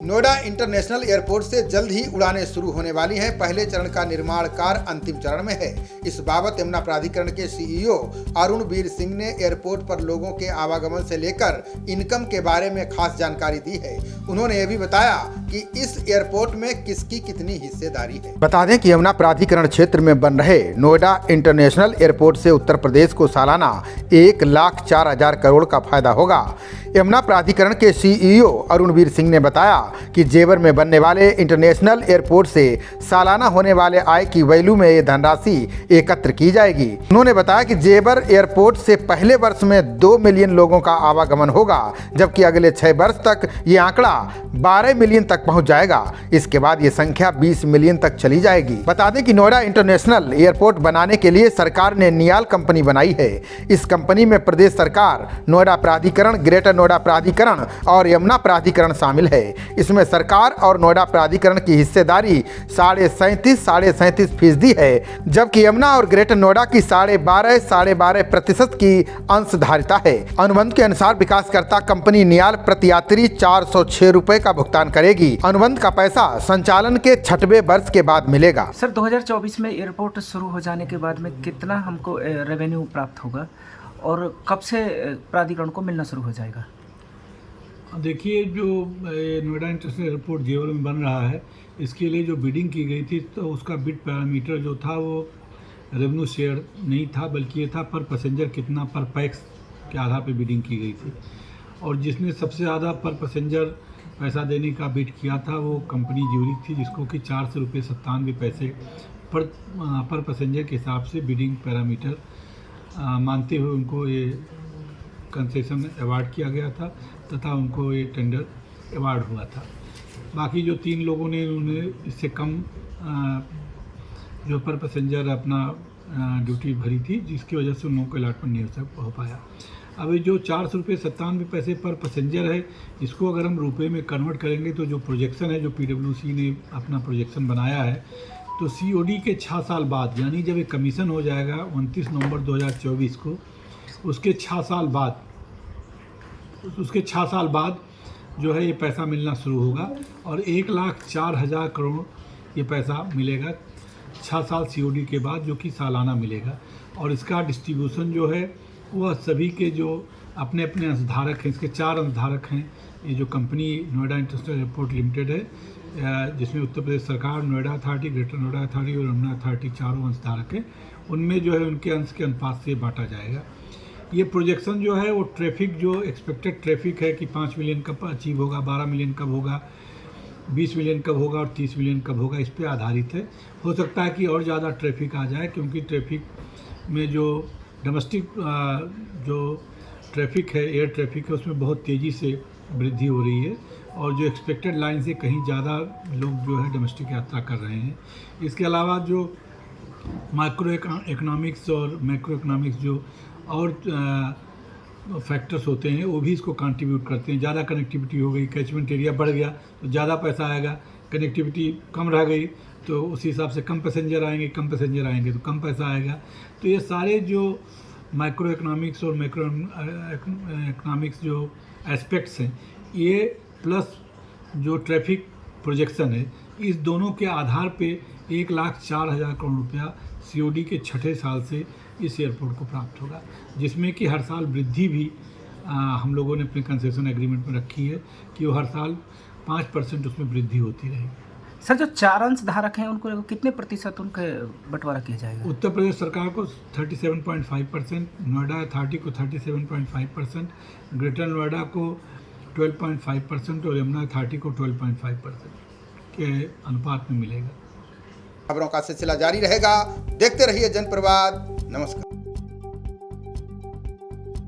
Noida international airport से जल्द ही उड़ानें शुरू होने वाली हैं। पहले चरण का निर्माण कार्य अंतिम चरण में है। इस बाबत यमुना प्राधिकरण के सीईओ अरुण वीर सिंह ने एयरपोर्ट पर लोगों के आवागमन से लेकर इनकम के बारे में खास जानकारी दी है। उन्होंने यह भी बताया कि इस एयरपोर्ट में किसकी कितनी हिस्सेदारी है। बता दें कि यमुना प्राधिकरण क्षेत्र में बन रहे नोएडा इंटरनेशनल एयरपोर्ट से उत्तर प्रदेश को सालाना 1,04,000 करोड़ का फायदा होगा। यमुना प्राधिकरण के सीईओ अरुण वीर सिंह ने बताया कि जेवर में बनने वाले इंटरनेशनल एयरपोर्ट से सालाना होने वाले आय की वैल्यू में ये धनराशि एकत्र की जाएगी। उन्होंने बताया कि जेवर एयरपोर्ट से पहले वर्ष में 2 मिलियन लोगों का आवागमन होगा, जबकि अगले 6 वर्ष तक ये आंकड़ा 12 मिलियन तक पहुंच जाएगा। इसके बाद ये संख्या 20 मिलियन तक चली जाएगी। बता दें कि नोएडा इंटरनेशनल एयरपोर्ट बनाने के लिए सरकार ने नियाल कंपनी बनाई है। इस कंपनी में प्रदेश सरकार, नोएडा प्राधिकरण, ग्रेटर नोएडा प्राधिकरण और यमुना प्राधिकरण शामिल है। इसमें सरकार और नोएडा प्राधिकरण की हिस्सेदारी 37.5% है, जबकि यमुना और ग्रेटर नोएडा की 12.5% की अंशधारिता है। अनुबंध के अनुसार विकासकर्ता कंपनी नियाल प्रति यात्री 406 रुपए का भुगतान करेगी। अनुबंध का पैसा संचालन के 6वें वर्ष के बाद मिलेगा। सर, 2024 में एयरपोर्ट शुरू हो जाने के बाद में कितना हमको रेवेन्यू प्राप्त होगा और कब से प्राधिकरण को मिलना शुरू हो जाएगा? देखिए, जो नोएडा इंटरनेशनल एयरपोर्ट जेवर में बन रहा है, इसके लिए जो बिडिंग की गई थी तो उसका बिड पैरामीटर जो था वो रेवेन्यू शेयर नहीं था, बल्कि ये था पर पैसेंजर कितना पर पैक्स के आधार पर बिडिंग की गई थी। और जिसने सबसे ज़्यादा पर पैसेंजर पैसा देने का बिड किया था वो कंपनी ज्यूरिक थी, जिसको कि 400 रुपये 97 पैसे पर पैसेंजर के हिसाब से बिडिंग पैरामीटर मानते हुए उनको ये कंसेशन अवार्ड किया गया था तथा उनको ये टेंडर अवार्ड हुआ था। बाकी जो 3 लोगों ने उन्हें इससे कम जो पर पैसेंजर अपना ड्यूटी भरी थी, जिसकी वजह से उन लोगों को अलॉटमेंट नहीं हो पाया। अभी जो 400 रुपये 97 पैसे पर पैसेंजर है, इसको अगर हम रुपये में कन्वर्ट करेंगे तो जो प्रोजेक्शन है, जो PWC ने अपना प्रोजेक्शन बनाया है, तो COD के 6 साल बाद, यानी जब एक कमीशन हो जाएगा 29 नवंबर 2024 को, उसके 6 साल बाद जो है ये पैसा मिलना शुरू होगा और 1,04,000 करोड़ ये पैसा मिलेगा 6 साल COD के बाद, जो कि सालाना मिलेगा। और इसका डिस्ट्रीब्यूशन जो है वह सभी के जो अपने अपने अंशधारक हैं, इसके 4 अंशधारक हैं। ये जो company Noida international airport limited है, जिसमें उत्तर प्रदेश सरकार, Noida authority, greater Noida authority और यमुना अथॉरिटी चारों अंशधारक हैं, उनमें जो है उनके अंश के अनुपात से बांटा जाएगा। ये प्रोजेक्शन जो है वो ट्रैफिक, जो एक्सपेक्टेड ट्रैफिक है कि 5 मिलियन कब अचीव होगा, 12 मिलियन कब होगा, 20 मिलियन कब होगा और 30 मिलियन कब होगा, इस पर आधारित है। हो सकता है कि और ज़्यादा ट्रैफिक आ जाए, क्योंकि ट्रैफिक में जो डोमेस्टिक जो ट्रैफिक है, एयर ट्रैफिक है, उसमें बहुत तेज़ी से वृद्धि हो रही है और जो एक्सपेक्टेड लाइन से कहीं ज़्यादा लोग जो है डोमेस्टिक यात्रा कर रहे हैं। इसके अलावा जो माइक्रो इकोनॉमिक्स और मैक्रो इकोनॉमिक्स जो और फैक्टर्स होते हैं, वो भी इसको कंट्रीब्यूट करते हैं। ज़्यादा कनेक्टिविटी हो गई, कैचमेंट एरिया बढ़ गया तो ज़्यादा पैसा आएगा, कनेक्टिविटी कम रह गई तो उस हिसाब से कम पैसेंजर आएंगे तो कम पैसा आएगा। तो ये सारे जो माइक्रो इकोनॉमिक्स और मैक्रो इकोनॉमिक्स जो एस्पेक्ट्स हैं, ये प्लस जो ट्रैफिक प्रोजेक्शन है, इस दोनों के आधार पे 1,04,000 करोड़ रुपया COD के 6ठे साल से इस एयरपोर्ट को प्राप्त होगा, जिसमें कि हर साल वृद्धि भी हम लोगों ने अपने कंसेशन एग्रीमेंट में रखी है कि वो हर साल 5% उसमें वृद्धि होती रहेगी। सर, जो 4 अंशधारक हैं उनको कितने प्रतिशत उनके बंटवारा किया जाएगा? उत्तर प्रदेश सरकार को 37.5%, नोएडा अथॉरिटी को 37.5%, ग्रेटर नोएडा को 12.5% और यमुना अथॉरिटी को 12.5% के अनुपात में मिलेगा। खबरों का सिलसिला जारी रहेगा। देखते रहिए जनप्रवाद। नमस्कार।